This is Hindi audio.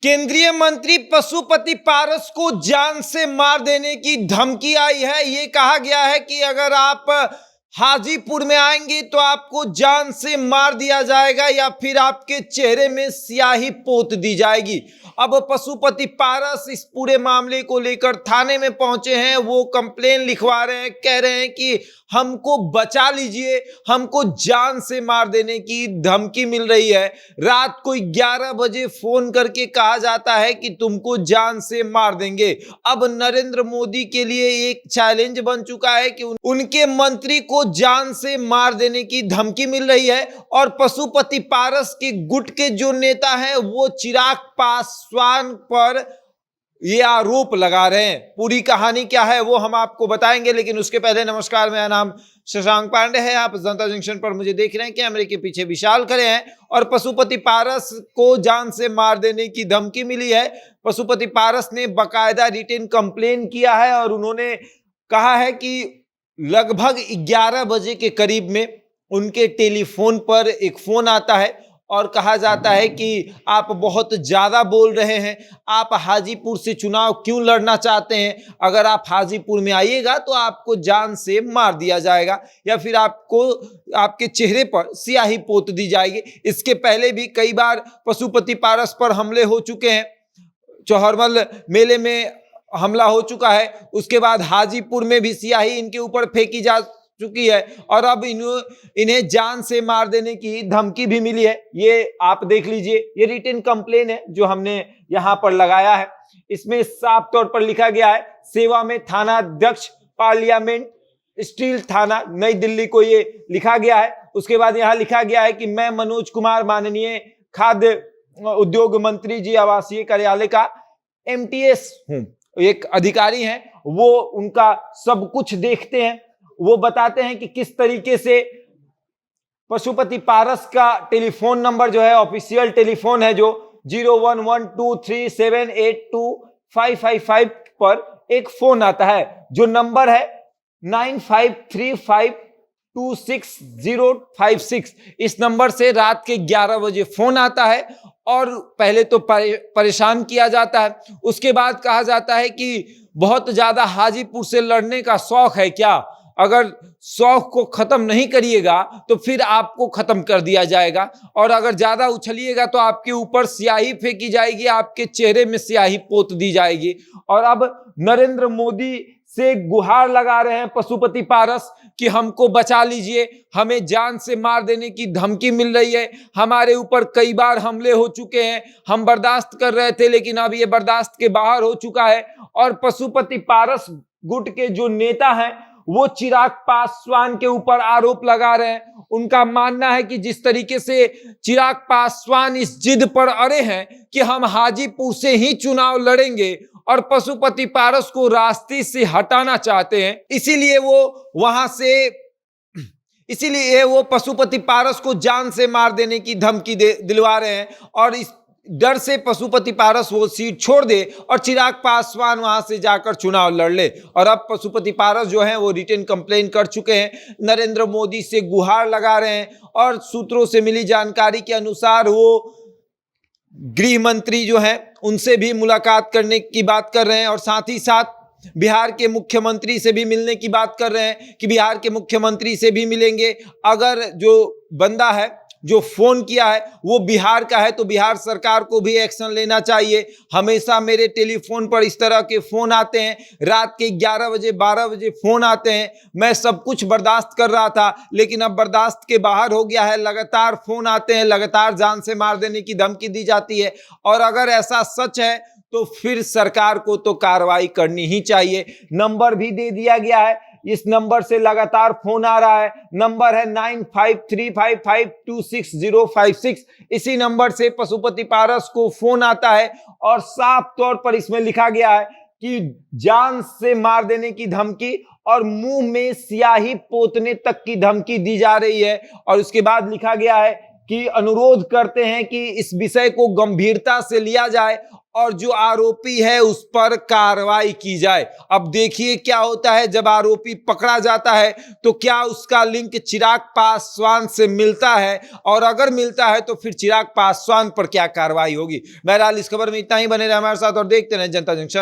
केंद्रीय मंत्री पशुपति पारस को जान से मार देने की धमकी आई है। ये कहा गया है कि अगर आप हाजीपुर में आएंगे तो आपको जान से मार दिया जाएगा या फिर आपके चेहरे में स्याही पोत दी जाएगी। अब पशुपति पारस इस पूरे मामले को लेकर थाने में पहुंचे हैं। वो कंप्लेन लिखवा रहे हैं, कह रहे हैं कि हमको बचा लीजिए, हमको जान से मार देने की धमकी मिल रही है। रात को 11 बजे फोन करके कहा जाता है कि तुमको जान से मार देंगे। अब नरेंद्र मोदी के लिए एक चैलेंज बन चुका है कि उनके मंत्री को जान से मार देने की धमकी मिल रही है। और पशुपति पारस के गुट के जो नेता हैं वो चिराग पासवान पर ये आरोप लगा रहे हैं। पूरी कहानी क्या है वो हम आपको बताएंगे, लेकिन उसके पहले नमस्कार, मेरा नाम शशांक पांडे है। आप जनता जंक्शन पर मुझे देख रहे हैं, कैमरे के पीछे विशाल खड़े हैं और पशुपति पारस को जान से मार देने की धमकी मिली है। पशुपति पारस ने बकायदा रिटन कंप्लेन किया है और उन्होंने कहा है कि लगभग 11 बजे के करीब में उनके टेलीफोन पर एक फोन आता है और कहा जाता है कि आप बहुत ज्यादा बोल रहे हैं, आप हाजीपुर से चुनाव क्यों लड़ना चाहते हैं? अगर आप हाजीपुर में आइएगा तो आपको जान से मार दिया जाएगा या फिर आपको आपके चेहरे पर स्याही पोत दी जाएगी। इसके पहले भी कई बार पशुपति पारस पर हमले हो चुके हैं। चौहरमल मेले में हमला हो चुका है, उसके बाद हाजीपुर में भी स्याही इनके ऊपर फेंकी जा चुकी है और अब इन्हें जान से मार देने की धमकी भी मिली है। ये आप देख लीजिए, ये रिटन कंप्लेन है जो हमने यहां पर लगाया है। इसमें साफ तौर पर लिखा गया है, सेवा में थाना अध्यक्ष पार्लियामेंट स्टील थाना नई दिल्ली को ये लिखा गया है। उसके बाद यहां लिखा गया है कि मैं मनोज कुमार, माननीय खाद्य उद्योग मंत्री जी आवासीय कार्यालय का MTS हूं, एक अधिकारी हैं, वो उनका सब कुछ देखते हैं। वो बताते हैं कि किस तरीके से पशुपति पारस का टेलीफोन नंबर जो है ऑफिशियल टेलीफोन है, जो 011237825555 पर एक फोन आता है जो नंबर है 9535260656। इस नंबर से रात के 11 बजे फोन आता है और पहले तो परेशान किया जाता है। उसके बाद कहा जाता है कि बहुत ज्यादा हाजीपुर से लड़ने का शौक है क्या? अगर शौक को खत्म नहीं करिएगा तो फिर आपको खत्म कर दिया जाएगा और अगर ज्यादा उछलिएगा तो आपके ऊपर स्याही फेंकी जाएगी, आपके चेहरे में स्याही पोत दी जाएगी। और अब नरेंद्र मोदी से गुहार लगा रहे हैं पशुपति पारस कि हमको बचा लीजिए, हमें जान से मार देने की धमकी मिल रही है। हमारे ऊपर कई बार हमले हो चुके हैं, हम बर्दाश्त कर रहे थे लेकिन अब ये बर्दाश्त के बाहर हो चुका है। और पशुपति पारस गुट के जो नेता हैं वो चिराग पासवान के ऊपर आरोप लगा रहे हैं। उनका मानना है कि जिस तरीके से चिराग पासवान इस जिद पर अड़े हैं कि हम हाजीपुर से ही चुनाव लड़ेंगे और पशुपति पारस को रास्ते से हटाना चाहते हैं, इसीलिए वो पशुपति पारस को जान से मार देने की धमकी दिलवा रहे हैं और इस डर से पशुपति पारस वो सीट छोड़ दे और चिराग पासवान वहां से जाकर चुनाव लड़ ले। और अब पशुपति पारस जो हैं वो रिटन कंप्लेन कर चुके हैं, नरेंद्र मोदी से गुहार लगा रहे हैं और सूत्रों से मिली जानकारी के अनुसार वो गृह मंत्री जो हैं उनसे भी मुलाकात करने की बात कर रहे हैं और साथ ही साथ बिहार के मुख्यमंत्री से भी मिलने की बात कर रहे हैं कि बिहार के मुख्यमंत्री से भी मिलेंगे। अगर जो बंदा है जो फोन किया है वो बिहार का है तो बिहार सरकार को भी एक्शन लेना चाहिए। हमेशा मेरे टेलीफोन पर इस तरह के फोन आते हैं, रात के 11 बजे 12 बजे फोन आते हैं। मैं सब कुछ बर्दाश्त कर रहा था लेकिन अब बर्दाश्त के बाहर हो गया है। लगातार फोन आते हैं, लगातार जान से मार देने की धमकी दी जाती है और अगर ऐसा सच है तो फिर सरकार को तो कार्रवाई करनी ही चाहिए। नंबर भी दे दिया गया है, इस नंबर से लगातार फोन आ रहा है। नंबर है 9535526056। इसी नंबर से पशुपति पारस को फोन आता है और साफ तौर पर इसमें लिखा गया है कि जान से मार देने की धमकी और मुंह में स्याही पोतने तक की धमकी दी जा रही है। और उसके बाद लिखा गया है कि अनुरोध करते हैं कि इस विषय को गंभीरता से लिया जाए और जो आरोपी है उस पर कार्रवाई की जाए। अब देखिए क्या होता है, जब आरोपी पकड़ा जाता है तो क्या उसका लिंक चिराग पासवान से मिलता है, और अगर मिलता है तो फिर चिराग पासवान पर क्या कार्रवाई होगी। बहरहाल इस खबर में इतना ही, बने रहे हमारे साथ और देखते रहे जनता जंक्शन।